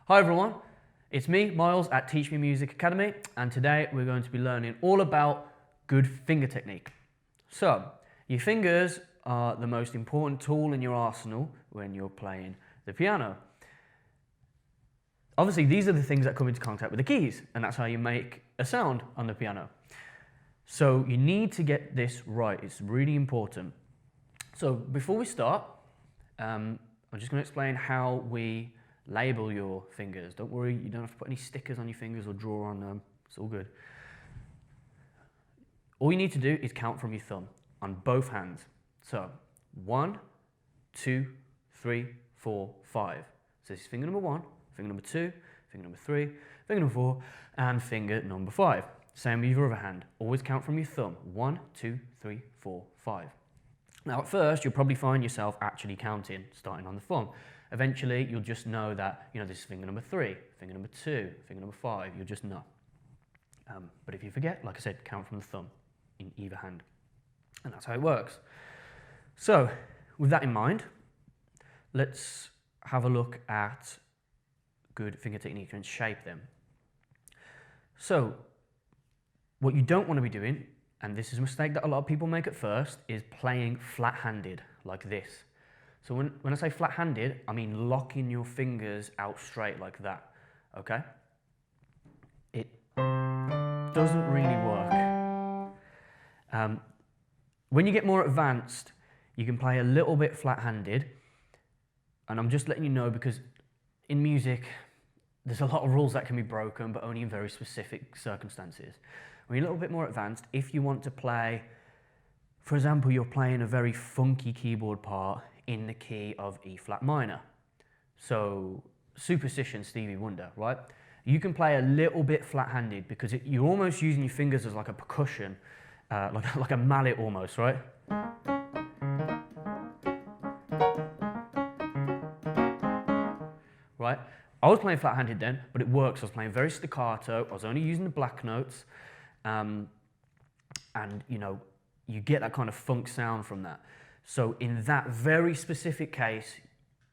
Hi everyone, it's me, Miles at Teach Me Music Academy, and today we're going to be learning all about good finger technique. So, your fingers are the most important tool in your arsenal when you're playing the piano. Obviously, these are the things that come into contact with the keys, and that's how you make a sound on the piano. So you need to get this right, it's really important. So before we start, I'm just going to explain how we label your fingers. Don't worry, you don't have to put any stickers on your fingers or draw on them. It's all good. All you need to do is count from your thumb on both hands. So 1, 2, 3, 4, 5. So this is finger number 1, finger number 2, finger number 3, finger number 4, and finger number 5. Same with your other hand. Always count from your thumb. 1, 2, 3, 4, 5. Now at first, you'll probably find yourself actually counting, starting on the thumb. Eventually, you'll just know that, this is finger number 3, finger number 2, finger number 5, you'll just know. But if you forget, like I said, count from the thumb in either hand. And that's how it works. So, with that in mind, let's have a look at good finger technique and shape them. So, what you don't want to be doing, and this is a mistake that a lot of people make at first, is playing flat-handed like this. So when I say flat-handed, I mean locking your fingers out straight like that, okay? It doesn't really work. When you get more advanced, you can play a little bit flat-handed, and I'm just letting you know because in music, there's a lot of rules that can be broken, but only in very specific circumstances. When you're a little bit more advanced, if you want to play, for example, you're playing a very funky keyboard part in the key of E flat minor. So, Superstition, Stevie Wonder, right? You can play a little bit flat-handed because you're almost using your fingers as like a percussion, like a mallet almost, right? Right? I was playing flat-handed then, but it works. I was playing very staccato. I was only using the black notes, and you get that kind of funk sound from that. So in that very specific case,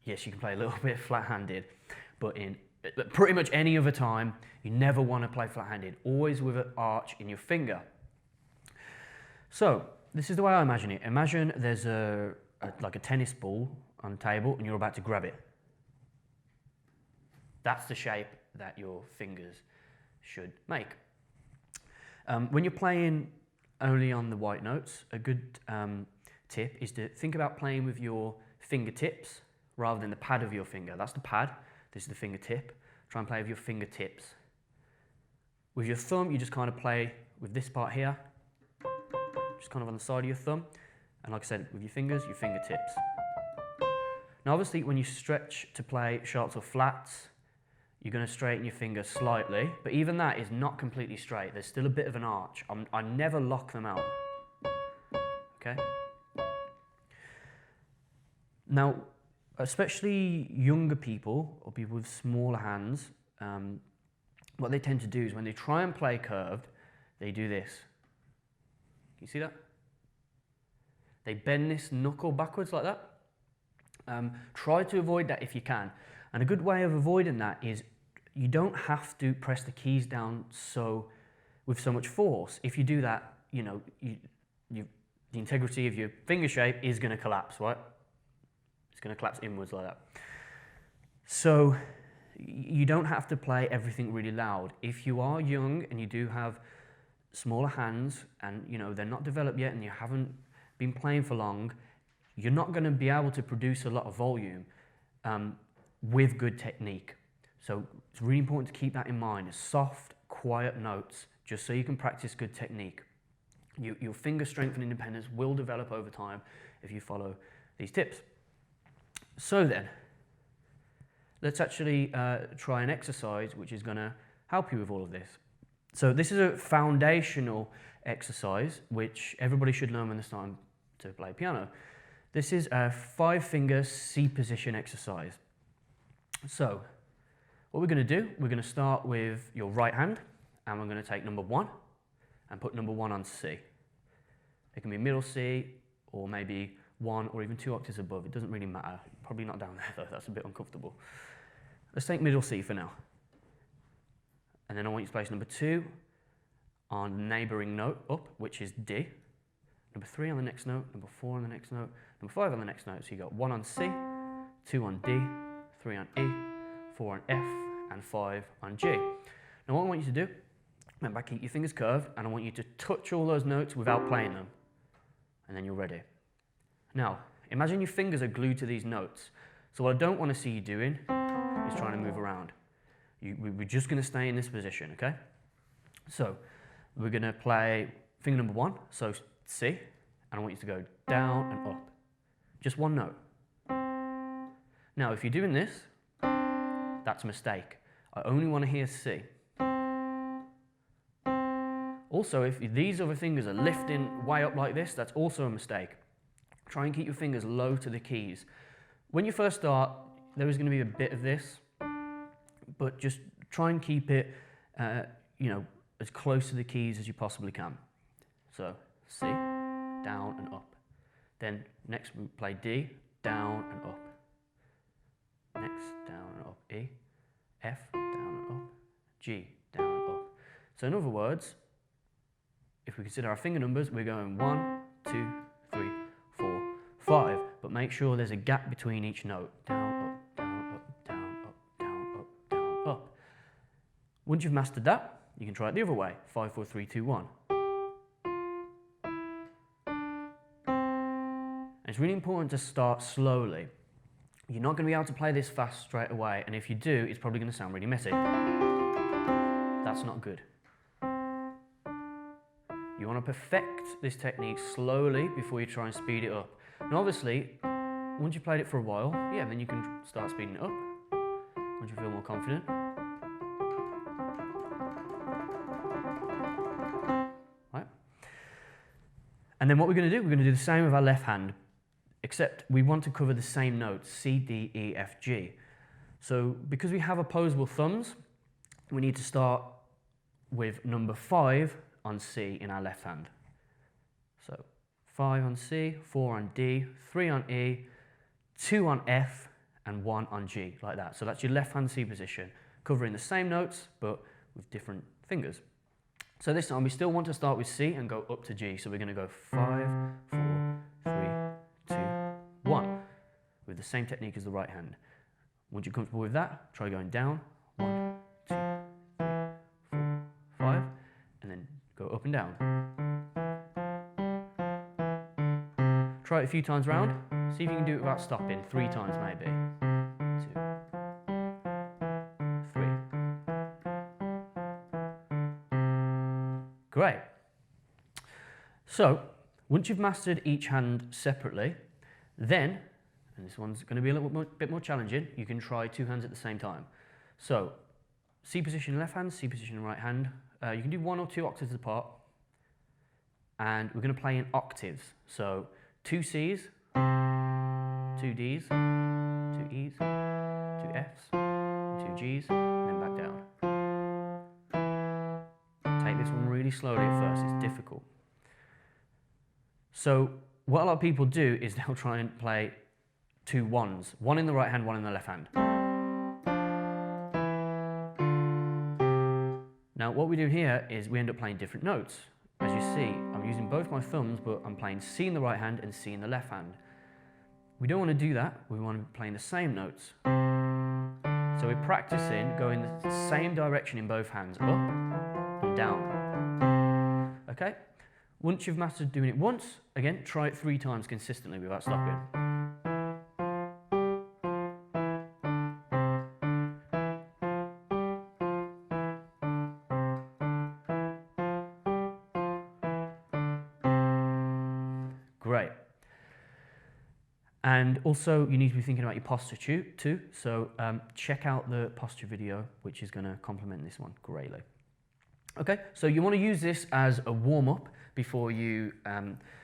yes, you can play a little bit flat-handed, but in pretty much any other time, you never want to play flat-handed, always with an arch in your finger. So this is the way I imagine it. Imagine there's like a tennis ball on the table and you're about to grab it. That's the shape that your fingers should make. When you're playing only on the white notes, a good tip is to think about playing with your fingertips rather than the pad of your finger. That's the pad, this is the fingertip. Try and play with your fingertips. With your thumb, you just kind of play with this part here, just kind of on the side of your thumb. And like I said, with your fingers, your fingertips. Now obviously, when you stretch to play sharps or flats, you're going to straighten your fingers slightly, but even that is not completely straight. There's still a bit of an arch. I never lock them out, okay? Now, especially younger people or people with smaller hands, what they tend to do is when they try and play curved, they do this. Can you see that? They bend this knuckle backwards like that. Try to avoid that if you can. And a good way of avoiding that is you don't have to press the keys down with so much force. If you do that, the integrity of your finger shape is going to collapse, right? It's going to collapse inwards like that. So you don't have to play everything really loud. If you are young and you do have smaller hands and they're not developed yet and you haven't been playing for long, you're not going to be able to produce a lot of volume with good technique. So it's really important to keep that in mind. Soft, quiet notes, just so you can practice good technique. Your finger strength and independence will develop over time if you follow these tips. So then, let's actually try an exercise which is going to help you with all of this. So this is a foundational exercise which everybody should learn when they're starting to play piano. This is a 5-finger C position exercise. So, what we're going to do, we're going to start with your right hand, and we're going to take number 1 and put number 1 on C. It can be middle C, or maybe 1 or even 2 octaves above. It doesn't really matter. Probably not down there though, that's a bit uncomfortable. Let's take middle C for now. And then I want you to place number 2 on the neighbouring note up, which is D. Number 3 on the next note, number 4 on the next note, number 5 on the next note. So you got 1 on C, 2 on D, 3 on E, 4 on F, and 5 on G. Now what I want you to do, remember, keep your fingers curved, and I want you to touch all those notes without playing them. And then you're ready. Now, imagine your fingers are glued to these notes. So what I don't want to see you doing is trying to move around. We're just going to stay in this position, okay? So we're going to play finger number 1, so C, and I want you to go down and up. Just one note. Now, if you're doing this, that's a mistake. I only want to hear C. Also, if these other fingers are lifting way up like this, that's also a mistake. Try and keep your fingers low to the keys. When you first start, there is going to be a bit of this, but just try and keep it, as close to the keys as you possibly can. So C, down and up. Then next we play D, down and up. Next, down and up. E, F, down and up. G, down and up. So in other words, if we consider our finger numbers, we're going 1, 2, 3, 4, 5. But make sure there's a gap between each note. Down, up, down, up, down, up, down, up, down, up. Once you've mastered that, you can try it the other way. 5, 4, 3, 2, 1. And it's really important to start slowly. You're not going to be able to play this fast straight away, and if you do, it's probably going to sound really messy. That's not good. You want to perfect this technique slowly before you try and speed it up. And obviously, once you've played it for a while, then you can start speeding it up once you feel more confident. Right. And then what we're going to do, we're going to do the same with our left hand, except we want to cover the same notes, C, D, E, F, G. So because we have opposable thumbs, we need to start with number 5 on C in our left hand. So 5 on C, 4 on D, 3 on E, 2 on F, and 1 on G, like that. So that's your left hand C position, covering the same notes, but with different fingers. So this time we still want to start with C and go up to G. So we're going to go 5, 4, 3, 2, 1, with the same technique as the right hand. Once you're comfortable with that, try going down, 1, 2, 3, 4, 5, and then go up and down. Try it a few times round. See if you can do it without stopping. 3 times maybe. 2, 3. Great. So, once you've mastered each hand separately, then, and this one's going to be a little bit more challenging, you can try 2 hands at the same time. So, C position left hand, C position right hand. You can do 1 or 2 octaves apart, and we're going to play in octaves. So 2 C's, 2 D's, 2 E's, 2 F's, 2 G's, and then back down. Take this one really slowly at first, it's difficult. So what a lot of people do is they'll try and play 2 1s, 1 in the right hand, 1 in the left hand. Now what we do here is we end up playing different notes. As you see, I'm using both my thumbs, but I'm playing C in the right hand and C in the left hand. We don't want to do that, we want to be playing the same notes. So we're practicing going the same direction in both hands, up and down. Okay? Once you've mastered doing it once, again, try it 3 times consistently without stopping. Great. And also, you need to be thinking about your posture too. So check out the posture video, which is going to complement this one greatly. Okay, so you want to use this as a warm-up before you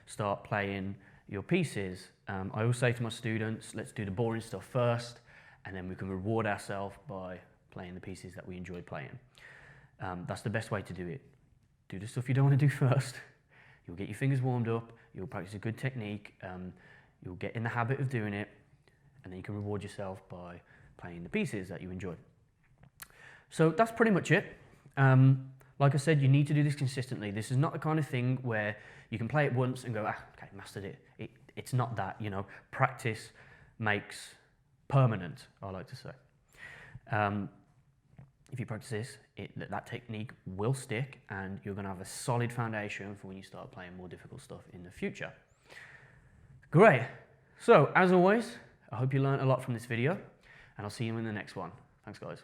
start playing your pieces. I always say to my students, let's do the boring stuff first, and then we can reward ourselves by playing the pieces that we enjoy playing. That's the best way to do it. Do the stuff you don't want to do first. You'll get your fingers warmed up, you'll practice a good technique, you'll get in the habit of doing it, and then you can reward yourself by playing the pieces that you enjoy. So that's pretty much it. Like I said, you need to do this consistently. This is not the kind of thing where you can play it once and go, okay, mastered it. It's not that, you know. Practice makes permanent, I like to say. If you practice this, that technique will stick, and you're going to have a solid foundation for when you start playing more difficult stuff in the future. Great. So, as always, I hope you learned a lot from this video, and I'll see you in the next one. Thanks, guys.